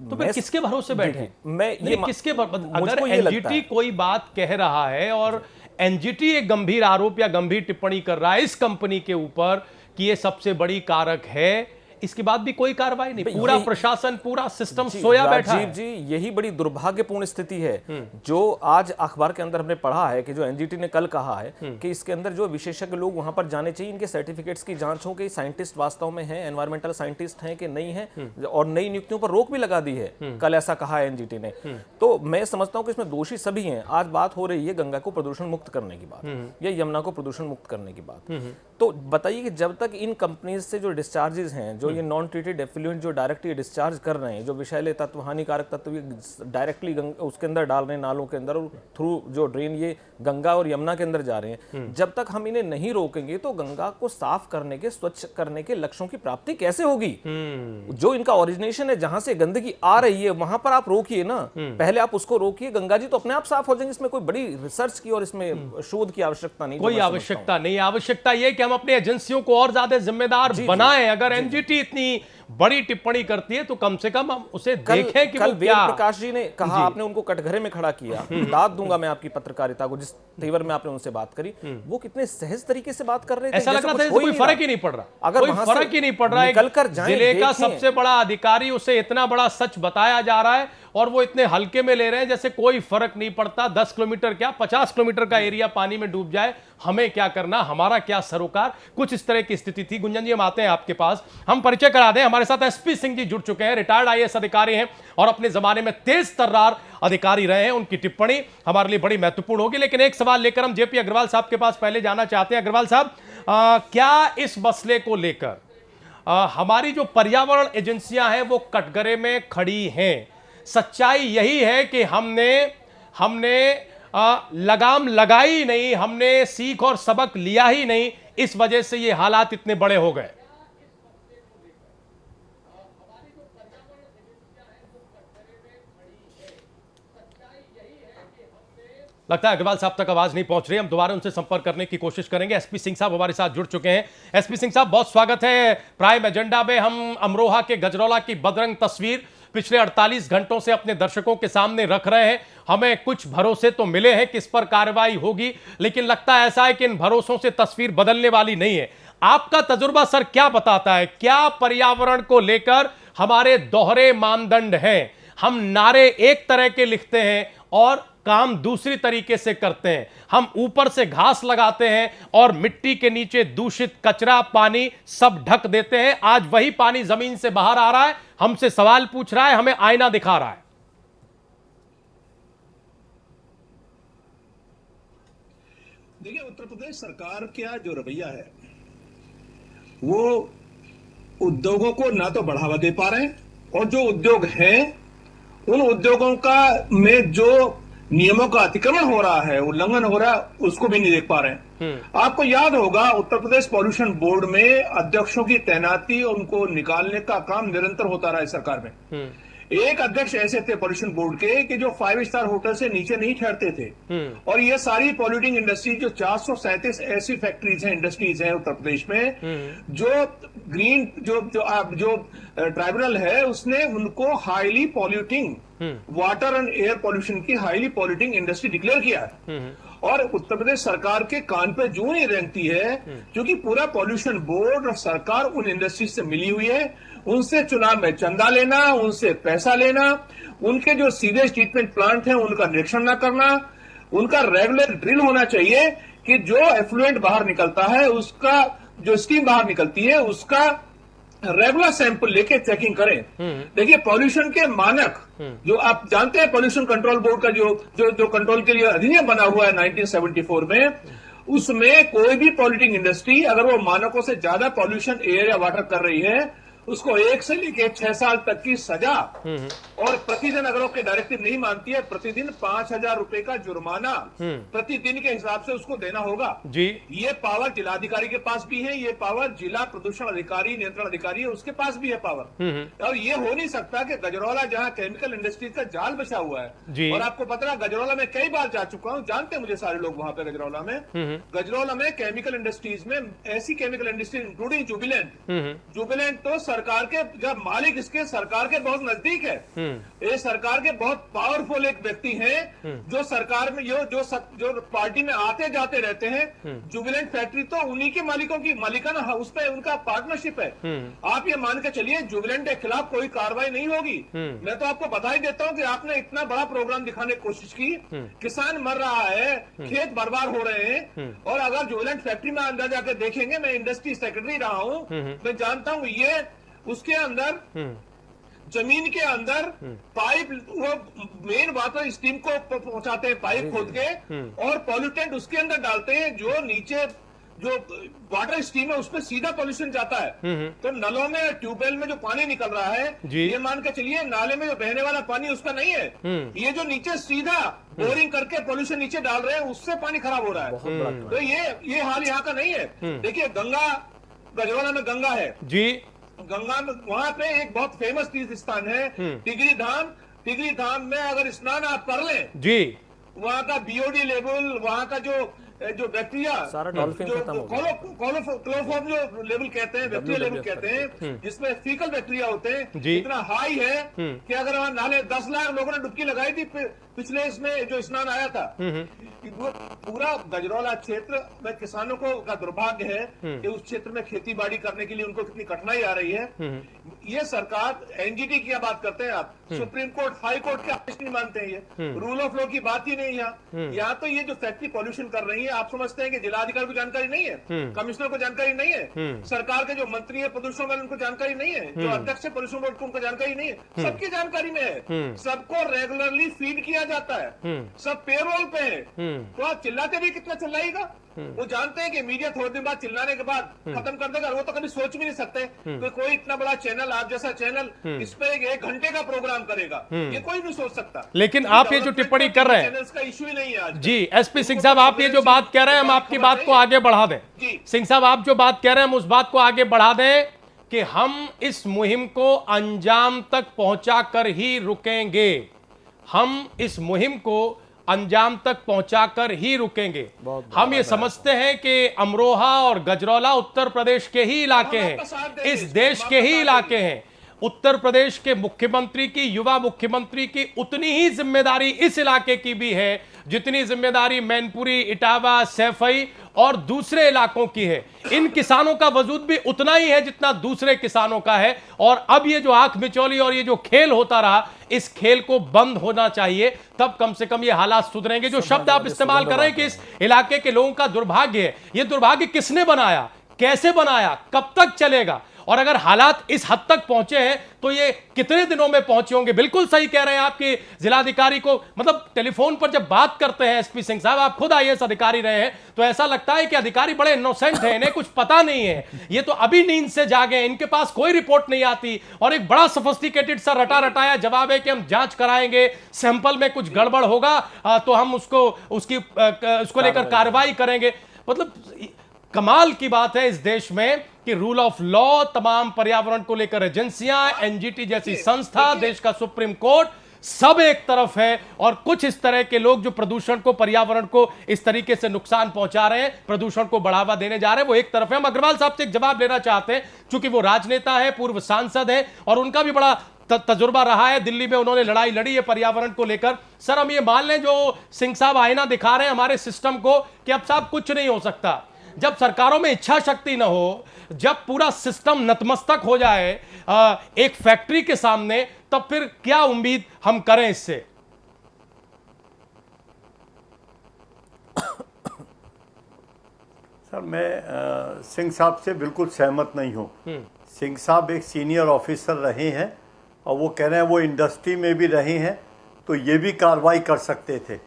तो फिर किसके भरोसे बैठे? किसके अगर एनजीटी कोई बात कह रहा है और एनजीटी एक गंभीर आरोप या गंभीर टिप्पणी कर रहा है इस कंपनी के ऊपर कि ये सबसे बड़ी कारक है, इसके बाद भी कोई कार्रवाई नहीं, पूरा प्रशासन पूरा सिस्टम सोया बैठा है। जी, यही बड़ी दुर्भाग्यपूर्ण स्थिति है जो आज अखबार के अंदर हमने पढ़ा है कि जो एनजीटी ने कल कहा है कि इसके अंदर जो विशेषज्ञ लोग वहां पर जाने चाहिए, इनके सर्टिफिकेट्स की जांच हो कि साइंटिस्ट वास्तव में हैं, एनवायरमेंटल साइंटिस्ट हैं कि नहीं है, और नई नियुक्तियों पर रोक भी लगा दी है, कल ऐसा कहा है एनजीटी ने। तो मैं समझता हूं कि इसमें दोषी सभी हैं। आज बात हो रही है गंगा को प्रदूषण मुक्त करने की बात या यमुना को प्रदूषण मुक्त करने की बात, तो बताइए कि जब तक इन कंपनीज से जो डिस्चार्जेस हैं, जो ये नॉन ट्रीटेड एफ्लुएंट जो डायरेक्टली डिस्चार्ज कर रहे हैं, जो विषैले तत्व, हानिकारक तत्व ये डायरेक्टली उसके अंदर डाल रहे हैं नालों के अंदर, और थ्रू जो ड्रेन ये गंगा और यमुना के अंदर जा रहे हैं, जब तक हम इन्हें नहीं रोकेंगे तो गंगा को साफ करने के, स्वच्छ करने के लक्ष्यों की प्राप्ति कैसे होगी? जो इनका ओरिजिनेशन है, जहां से गंदगी आ रही है वहां पर आप रोकिए ना, पहले आप उसको रोकिए, गंगा जी तो अपने आप साफ हो जाएंगे। इसमें कोई बड़ी रिसर्च की और इसमें शोध की आवश्यकता नहीं, कोई आवश्यकता नहीं। आवश्यकता यह कि हम अपनी एजेंसियों को और ज्यादा जिम्मेदार बनाएं। अगर एनजीटी इतनी बड़ी टिप्पणी करती है तो कम से कम हम उसे देखें कि कल वो क्या। प्रकाश जी ने कहा, आपने उनको कटघरे में खड़ा किया, दाद दूंगा मैं आपकी पत्रकारिता को, जिस तेवर में आपने उनसे बात करी, वो कितने सहज तरीके से बात कर रहे थे, ऐसा लग रहा था कोई फर्क ही नहीं पड़ रहा। अगर कोई फर्क ही नहीं पड़ रहा है, जिले का सबसे बड़ा अधिकारी, उसे इतना बड़ा सच बताया जा रहा है और वो इतने हल्के में ले रहे हैं जैसे कोई फर्क नहीं पड़ता। 10 किलोमीटर क्या 50 किलोमीटर का एरिया पानी में डूब जाए, हमें क्या करना, हमारा क्या सरोकार। कुछ इस तरह की स्थिति थी। गुंजन जी, हम आते हैं आपके पास, हम परिचय करा दें। हमारे साथ एसपी सिंह जी जुड़ चुके हैं, रिटायर्ड आईएएस अधिकारी हैं और अपने जमाने में तेज तर्रार अधिकारी रहे हैं। उनकी टिप्पणी हमारे लिए बड़ी महत्वपूर्ण होगी। लेकिन एक सवाल लेकर हम जेपी अग्रवाल साहब के पास पहले जाना चाहते हैं। अग्रवाल साहब, क्या इस मसले को लेकर हमारी जो पर्यावरण एजेंसियां हैं वो कटघरे में खड़ी हैं? सच्चाई यही है कि हमने लगाम लगाई नहीं, हमने सीख और सबक लिया ही नहीं, इस वजह से ये हालात इतने बड़े हो गए। लगता है अग्रवाल साहब तक आवाज नहीं पहुंच रही, हम दोबारा उनसे संपर्क करने की कोशिश करेंगे। एसपी सिंह साहब हमारे साथ जुड़ चुके हैं। एसपी सिंह साहब, बहुत स्वागत है प्राइम एजेंडा में। हम अमरोहा के गजरौला की बदरंग तस्वीर पिछले 48 घंटों से अपने दर्शकों के सामने रख रहे हैं। हमें कुछ भरोसे तो मिले हैं कि इस पर कार्रवाई होगी, लेकिन लगता है ऐसा है कि इन भरोसों से तस्वीर बदलने वाली नहीं है। आपका तजुर्बा सर क्या बताता है? क्या पर्यावरण को लेकर हमारे दोहरे मानदंड हैं? हम नारे एक तरह के लिखते हैं और काम दूसरी तरीके से करते हैं। हम ऊपर से घास लगाते हैं और मिट्टी के नीचे दूषित कचरा, पानी सब ढक देते हैं। आज वही पानी जमीन से बाहर आ रहा है, हमसे सवाल पूछ रहा है, हमें आईना दिखा रहा है। देखिए, उत्तर प्रदेश सरकार का जो रवैया है वो उद्योगों को ना तो बढ़ावा दे पा रहे हैं, और जो उद्योग हैं उन उद्योगों का में जो नियमों का अतिक्रमण हो रहा है, उल्लंघन हो रहा है, उसको भी नहीं देख पा रहे हैं। आपको याद होगा उत्तर प्रदेश पॉल्यूशन बोर्ड में अध्यक्षों की तैनाती और उनको निकालने का काम निरंतर होता रहा है सरकार में। एक अध्यक्ष ऐसे थे पॉल्यूशन बोर्ड के कि जो 5 स्टार होटल से नीचे नहीं ठहरते थे, और ये सारी पॉल्यूटिंग इंडस्ट्री जो 437 ऐसी फैक्ट्रीज हैं, इंडस्ट्रीज हैं उत्तर प्रदेश में, जो ग्रीन जो ट्राइब्यूनल है उसने उनको highly polluting water and air pollution की हाईली पॉल्यूटिंग इंडस्ट्री डिक्लेयर किया है। और उत्तर प्रदेश सरकार के कान पे जूं नहीं रेंगती है, क्योंकि पूरा पॉल्यूशन बोर्ड और सरकार उन इंडस्ट्री से मिली हुई है। उनसे चुनाव में चंदा लेना, उनसे पैसा लेना, उनके जो सीवेज ट्रीटमेंट प्लांट हैं उनका निरीक्षण न करना, उनका रेगुलर ड्रिल होना चाहिए कि जो एफ्लुएंट बाहर निकलता है, उसका जो स्टीम बाहर निकलती है, उसका रेगुलर सैंपल लेके चेकिंग करें। देखिए, पॉल्यूशन के मानक जो आप जानते हैं, पॉल्यूशन कंट्रोल बोर्ड का जो कंट्रोल के लिए अधिनियम बना हुआ है 1974 में, उसमें कोई भी पॉल्यूटिंग इंडस्ट्री अगर वो मानकों से ज्यादा पॉल्यूशन एयर या वाटर कर रही है, उसको 1 से लेकर 6 साल तक की सजा और प्रतिदिन अगर वो डायरेक्टिव नहीं मानती है, प्रतिदिन 5,000 रुपए का जुर्माना प्रतिदिन के हिसाब से उसको देना होगा जी। ये पावर जिलाधिकारी के पास भी है, ये पावर जिला प्रदूषण अधिकारी, नियंत्रण अधिकारी है, उसके पास भी है पावर। और ये हो नहीं सकता कि गजरौला जहां केमिकल इंडस्ट्रीज का जाल बचा हुआ है, और आपको पता है गजरौला में कई बार जा चुका हूं, जानते हैं मुझे सारे लोग वहां पे गजरौला में केमिकल इंडस्ट्रीज में ऐसी केमिकल इंडस्ट्री इंक्लूडिंग जुबिलेंट तो सरकार के जब मालिक इसके सरकार के बहुत नजदीक है, ये सरकार के बहुत पावरफुल एक व्यक्ति हैं जो सरकार में जो पार्टी में आते जाते रहते हैं। जुबिलेंट फैक्ट्री तो उन्हीं के मालिकों की मालिकाना, उस पर उनका पार्टनरशिप है। आप ये मान के चलिए जुबिलेंट के खिलाफ कोई कार्रवाई नहीं होगी। मैं तो आपको बधाई देता हूं कि आपने इतना बड़ा प्रोग्राम दिखाने की कोशिश की, किसान मर रहा है, खेत बर्बाद हो रहे हैं, और अगर जुबिलेंट फैक्ट्री में अंदर जाकर देखेंगे, मैं इंडस्ट्री सेक्रेटरी रहा हूं, मैं जानता हूं ये उसके अंदर जमीन के अंदर पाइप, वो मेन वाटर स्टीम को पहुंचाते हैं पाइप खोद के, और पॉल्यूटेंट उसके अंदर डालते हैं, जो नीचे जो वाटर स्टीम है उस पर सीधा पॉल्यूशन जाता है। तो नलों में, ट्यूबवेल में जो पानी निकल रहा है, ये मान के चलिए नाले में जो बहने वाला पानी उसका नहीं है, ये जो नीचे सीधा बोरिंग करके पॉल्यूशन नीचे डाल रहे हैं, उससे पानी खराब हो रहा है। तो ये हाल यहाँ का नहीं है। देखिए, गंगा, गजरौला में गंगा है जी, गंगा में वहां पे एक बहुत फेमस तीर्थ स्थान है टिगरी धाम। टिगरी धाम में अगर स्नान आप कर लें जी, वहां का बीओडी लेवल, वहां का जो बैक्टीरिया, सारा डॉल्फिन खत्म हो गया, क्लोरोफॉर्म जो लेवल कहते हैं, बैक्टीरिया लेवल कहते हैं, जिसमें फीकल बैक्टीरिया होते हैं, इतना हाई है कि अगर वहां नाले 10 लाख लोगों ने डुबकी लगाई थी पिछले इसमें जो स्नान आया था। पूरा गजरौला क्षेत्र में किसानों को का दुर्भाग्य है कि उस क्षेत्र में खेती बाड़ी करने के लिए उनको कितनी कठिनाई आ रही है। ये सरकार एनजीटी की बात करते हैं आप, सुप्रीम कोर्ट, हाई कोर्ट के आदेश नहीं मानते हैं, ये रूल ऑफ लॉ की बात ही नहीं है। यहाँ तो ये जो फैक्ट्री पॉल्यूशन कर रही है, आप समझते हैं कि जिलाधिकारी को जानकारी नहीं है, कमिश्नर को जानकारी नहीं है, सरकार के जो मंत्री है प्रदूषण वाले उनको जानकारी नहीं है, जो अध्यक्ष है पॉल्यूशन बोर्ड को उनको जानकारी नहीं है, सबकी जानकारी में है, सबको रेगुलरली फीड किया जाता है, सब पेरोल पे है। तो आप चिल्लाते भी कितना चिल्लाएगा? वो जानते हैं कि मीडिया थोड़े दिन बाद चिल्लाने के बाद खत्म कर देगा, वो तो कभी सोच भी नहीं सकते कि कोई इतना बड़ा चैनल, आप जैसा चैनल, इस पे 1 घंटे का प्रोग्राम करेगा, ये कोई नहीं सोच सकता। लेकिन आप ये जो टिप्पणी कर रहे हैं, चैनल्स का इश्यू ही नहीं है आज जी। एसपी सिंह साहब, आप ये जो बात कह रहे हैं, हम आपकी बात को आगे बढ़ा दें। सिंह साहब, आप जो बात कह रहे हैं, हम उस बात को आगे बढ़ा दें कि हम इस मुहिम को अंजाम तक पहुंचा कर ही रुकेंगे। हम इस मुहिम को अंजाम तक पहुंचाकर ही रुकेंगे। हम ये समझते हैं कि अमरोहा और गजरौला उत्तर प्रदेश के ही इलाके हैं, इस देश के ही इलाके हैं। उत्तर प्रदेश के मुख्यमंत्री की, युवा मुख्यमंत्री की उतनी ही जिम्मेदारी इस इलाके की भी है जितनी जिम्मेदारी मैनपुरी, इटावा, सैफई और दूसरे इलाकों की है। इन किसानों का वजूद भी उतना ही है जितना दूसरे किसानों का है। और अब ये जो आंख मिचौली और ये जो खेल होता रहा, इस खेल को बंद होना चाहिए, तब कम से कम ये हालात सुधरेंगे। जो शब्द आप इस्तेमाल कर रहे हैं कि इस इलाके के लोगों का दुर्भाग्य है, ये दुर्भाग्य किसने बनाया, कैसे बनाया, कब तक चलेगा, और अगर हालात इस हद तक पहुंचे हैं तो ये कितने दिनों में पहुंचे होंगे। बिल्कुल सही कह रहे हैं आपके जिलाधिकारी को, मतलब टेलीफोन पर जब बात करते हैं एसपी सिंह साहब, आप खुद आईएएस अधिकारी रहे हैं, तो ऐसा लगता है कि अधिकारी बड़े इनोसेंट हैं, इन्हें कुछ पता नहीं है, ये तो अभी नींद से जागे हैं, इनके पास कोई रिपोर्ट नहीं आती, और एक बड़ा सोफिस्टिकेटेड सा रटा रटाया जवाब है कि हम जांच कराएंगे, सैंपल में कुछ गड़बड़ होगा तो हम उसको लेकर कार्रवाई करेंगे। मतलब कमाल की बात है इस देश में कि रूल ऑफ लॉ, तमाम पर्यावरण को लेकर एजेंसियां, एनजीटी जैसी संस्था, देश का सुप्रीम कोर्ट, सब एक तरफ है, और कुछ इस तरह के लोग जो प्रदूषण को, पर्यावरण को इस तरीके से नुकसान पहुंचा रहे हैं, प्रदूषण को बढ़ावा देने जा रहे हैं, वो एक तरफ है। हम अग्रवाल साहब से एक जवाब लेना चाहते हैं, चूंकि वो राजनेता है, पूर्व सांसद है, और उनका भी बड़ा तजुर्बा रहा है, दिल्ली में उन्होंने लड़ाई लड़ी है पर्यावरण को लेकर। सर, हम ये मान लें जो सिंह साहब आईना दिखा रहे हैं हमारे सिस्टम को कि अब साहब कुछ नहीं हो सकता, जब सरकारों में इच्छा शक्ति न हो, जब पूरा सिस्टम नतमस्तक हो जाए एक फैक्ट्री के सामने, तब फिर क्या उम्मीद हम करें इससे? सर मैं सिंह साहब से बिल्कुल सहमत नहीं हूँ। सिंह साहब एक सीनियर ऑफिसर रहे हैं और वो कह रहे हैं वो इंडस्ट्री में भी रहे हैं तो ये भी कार्रवाई कर सकते थे।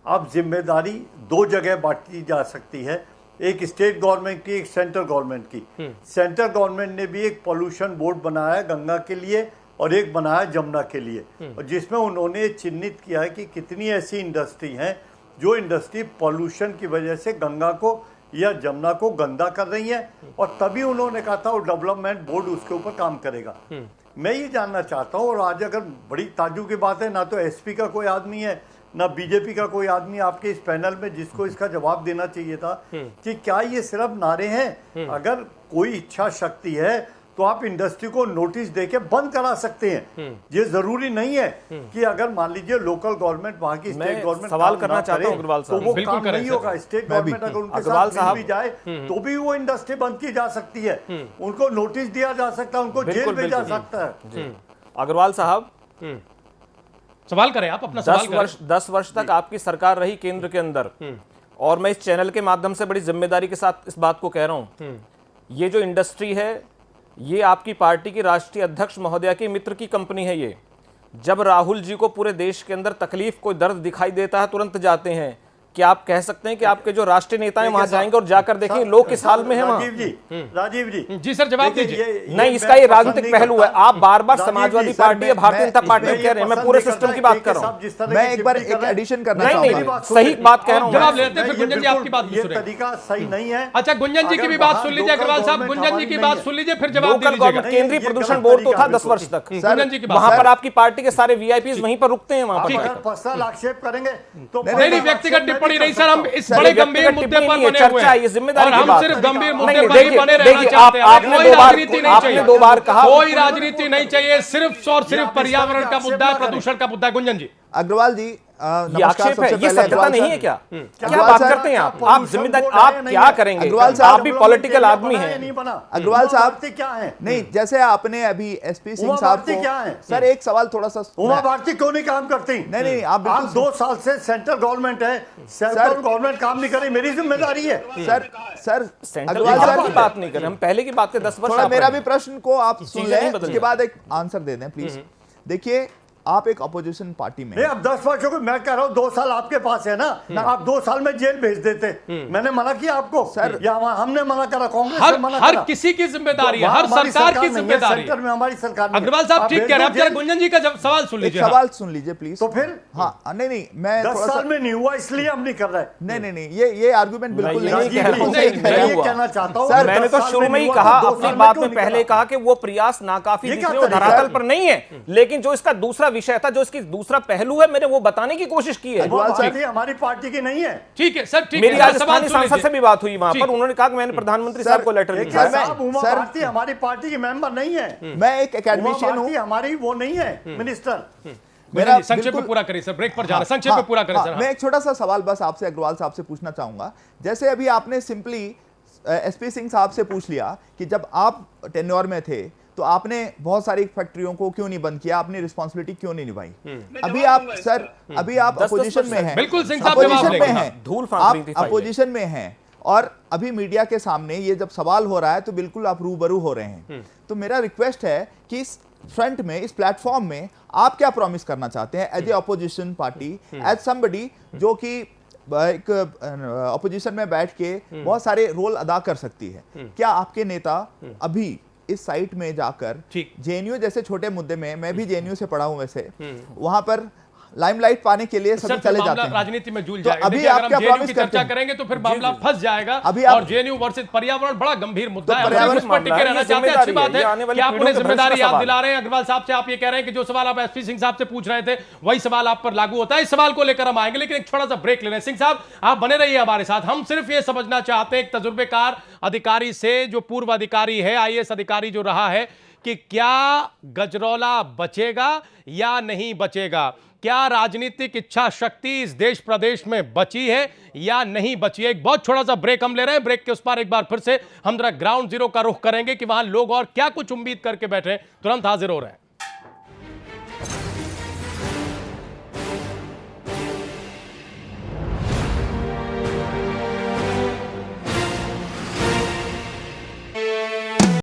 अब जिम्मेदारी दो जगह बांटी जा सकती है, एक स्टेट गवर्नमेंट की, एक सेंट्रल गवर्नमेंट की। सेंट्रल गवर्नमेंट ने भी एक पोल्यूशन बोर्ड बनाया है गंगा के लिए और एक बनाया जमुना के लिए, और जिसमें उन्होंने चिन्हित किया है कि कितनी ऐसी इंडस्ट्री हैं जो इंडस्ट्री पोल्यूशन की वजह से गंगा को या जमुना को गंदा कर रही है, और तभी उन्होंने कहा था वो डेवलपमेंट बोर्ड उसके ऊपर काम करेगा। मैं ये जानना चाहता हूँ, और आज अगर बड़ी ताज्जुब की बात है, ना तो एसपी का कोई आदमी है ना बीजेपी का कोई आदमी आपके इस पैनल में जिसको इसका जवाब देना चाहिए था कि क्या ये सिर्फ नारे हैं। अगर कोई इच्छा शक्ति है तो आप इंडस्ट्री को नोटिस देके बंद करा सकते हैं। ये जरूरी नहीं है कि अगर मान लीजिए लोकल गवर्नमेंट, वहां की स्टेट गवर्नमेंट सवाल करना चाहता हूं अग्रवाल साहब, तो वो काम नहीं होगा। स्टेट गवर्नमेंट अगर उनके साथ मिल भी जाए तो भी वो इंडस्ट्री बंद की जा सकती है, उनको नोटिस दिया जा सकता है, उनको जेल भेजा सकता है। अग्रवाल साहब सवाल करें आप अपना सवाल करें। 10 वर्ष तक आपकी सरकार रही केंद्र के अंदर, और मैं इस चैनल के माध्यम से बड़ी जिम्मेदारी के साथ इस बात को कह रहा हूं, ये जो इंडस्ट्री है ये आपकी पार्टी की राष्ट्रीय अध्यक्ष महोदया की मित्र की कंपनी है। ये जब राहुल जी को पूरे देश के अंदर तकलीफ, कोई दर्द दिखाई देता है तुरंत जाते हैं। क्या आप कह सकते हैं कि आपके जो राष्ट्रीय नेता हैं वहां जाएंगे और जाकर देखेंगे लोग किस हाल में हैं वहां? राजीव जी सर जवाब दीजिए। नहीं, इसका ये राजनीतिक पहलू है। आप बार बार समाजवादी पार्टी या भारतीय जनता पार्टी कह रहे हैं, मैं पूरे सिस्टम की बात कर रहा हूं। मैं एक बार एक एडिशन करना चाहूंगा। नहीं, सही बात कह रहा हूं। जवाब लेते हैं, फिर गुंजन जी आपकी बात भी सुनें। तरीका सही नहीं है। अच्छा, गुंजन जी की भी बात सुन लीजिए। अग्रवाल साहब गुंजन जी की बात सुन लीजिए, फिर जवाब दे दीजिएगा। केंद्रीय प्रदूषण बोर्ड तो था 10 वर्ष तक, गुंजन जी की बात। वहां पर आपकी पार्टी के सारे वीआईपीज वहीं पर रुकते हैं। वहां पर पर्सनल आक्षेप करेंगे तो नहीं, व्यक्तिगत टिप्पणी नहीं सर, हम इस बड़े गंभीर मुद्दे पर बने हुए हैं, ये जिम्मेदारी और की हम बात सिर्फ है। गंभीर मुद्दे पर ही बने रहना चाहते हैं। कोई राजनीति नहीं चाहिए, 2 बार कहा कोई राजनीति नहीं चाहिए, सिर्फ और सिर्फ पर्यावरण का मुद्दा है, प्रदूषण का मुद्दा है। गुंजन जी अग्रवाल जी ये आक्षेप है, ये सत्यता नहीं है क्या? क्या बात करते हैं आप जिम्मेदारी, आप क्या करेंगे? अग्रवाल साहब आप भी पॉलिटिकल आदमी हैं। अग्रवाल साहब क्या है? नहीं, जैसे आपने अभी एसपी सिंह साहब को क्या है? सर एक सवाल थोड़ा सा, उमा भारती क्यों नहीं काम करती? नहीं आप 2 साल से सेंट्रल गवर्नमेंट है, सेंट्रल गवर्नमेंट काम नहीं करी, मेरी जिम्मेदारी है। सर अग्रवाल सर की बात नहीं करें, हम पहले की बात के 10 वर्ष। मेरा भी प्रश्न को आप सुन लें, उसके बाद एक आंसर दे दें प्लीज। देखिए, आप एक अपोजिशन पार्टी में, अब 10 वर्षों को मैं कह रहा हूँ 2 साल आपके पास है ना, आप 2 साल में जेल भेज देते। मैंने मना किया आपको सर, या हमने मना करा? कांग्रेस ने मना हर करा? किसी की जिम्मेदारी है, हर सरकार की जिम्मेदारी है। सेंटर में हमारी सरकार नहीं है। अग्रवाल साहब ठीक कह रहे हैं। आप गुंजन जी का सवाल सुन लीजिए। सवाल सुन लीजिए प्लीज। तो फिर हाँ नहीं मैं 10 साल में नहीं हुआ इसलिए हम नहीं कर रहे। नहीं ये आर्गुमेंट बिल्कुल नहीं कहना चाहता हूँ। मैंने तो शुरू में ही कहा, अपनी बात में पहले कहा कि वो प्रयास नाकाफी धरातल पर नहीं है, लेकिन जो इसका दूसरा विषय था, जो इसकी दूसरा पहलू है, मैंने वो बताने की कोशिश की है। हमारी पार्टी की नहीं है। ठीक है सर, ठीक मेरी है। आज स्थानीय सांसद से भी बात हुई, वहां पर उन्होंने कहा कि मैंने प्रधानमंत्री साहब को लेटर लिखा है। उमा भारती हमारी पार्टी की मेंबर नहीं है। मैं एक एकेडमिशियन हूं, हमारी वो नहीं है मिनिस्टर। मेरा संक्षेप में पूरा करें सर, ब्रेक पर जाना, संक्षेप में पूरा करें सर। मैं एक छोटा सा सवाल बस आपसे अग्रवाल साहब से पूछना चाहूंगा। जैसे अभी आपने सिंपली एसपी सिंह साहब से पूछ लिया कि जब आप टेन्योर में थे तो आपने बहुत सारी फैक्ट्रियों को क्यों नहीं बंद किया, अपनी रिस्पांसिबिलिटी क्यों नहीं निभाई। अभी आप सर, अभी आप अपोजिशन में हैं, बिल्कुल सिंह साहब अपोजिशन में हैं, धूल आप अपोजिशन में हैं, और अभी मीडिया के सामने ये जब सवाल हो रहा है तो बिल्कुल आप रूबरू हो रहे हैं। तो मेरा रिक्वेस्ट है कि इस फ्रंट में, इस प्लेटफॉर्म में आप क्या प्रॉमिस करना चाहते हैं as a opposition party, as somebody जो कि एक अपोजिशन में बैठ के बहुत सारे रोल अदा कर सकती है। क्या आपके नेता अभी इस साइट में जाकर जेएनयू जैसे छोटे मुद्दे में, मैं भी जेएनयू से पढ़ा हूं वैसे, वहां पर लाइमलाइट पाने के लिए सभी चले जाते हैं, राजनीति में झूल तो जाएगा। अभी आप क्या प्रॉमिस की चर्चा करेंगे तो फिर मामला फंस जाएगा। और जेएनयू वर्सेस पर्यावरण बड़ा गंभीर मुद्दा है, हम उस पर टिके रहना चाहते हैं। अच्छी बात है कि आप उन्हें जिम्मेदारी याद दिला रहे हैं। अग्रवाल साहब से आप ये कह रहे हैं कि जो सवाल आप एसपी सिंह साहब से पूछ रहे थे वही सवाल आप पर लागू होता है। इस सवाल को लेकर हम आएंगे, लेकिन एक छोटा सा ब्रेक ले रहे हैं। सिंह साहब आप बने रहिए हमारे साथ। हम सिर्फ ये समझना चाहते हैं एक तजुर्बेकार अधिकारी से, जो पूर्व अधिकारी है, आईएएस अधिकारी जो रहा है, कि क्या गजरौला बचेगा या नहीं बचेगा। क्या राजनीतिक इच्छा शक्ति इस देश प्रदेश में बची है या नहीं बची है। एक बहुत छोटा सा ब्रेक हम ले रहे हैं। ब्रेक के उस पार एक बार फिर से हम जरा ग्राउंड जीरो का रुख करेंगे कि वहां लोग और क्या कुछ उम्मीद करके बैठे हैं। तुरंत हाजिर हो रहे हैं।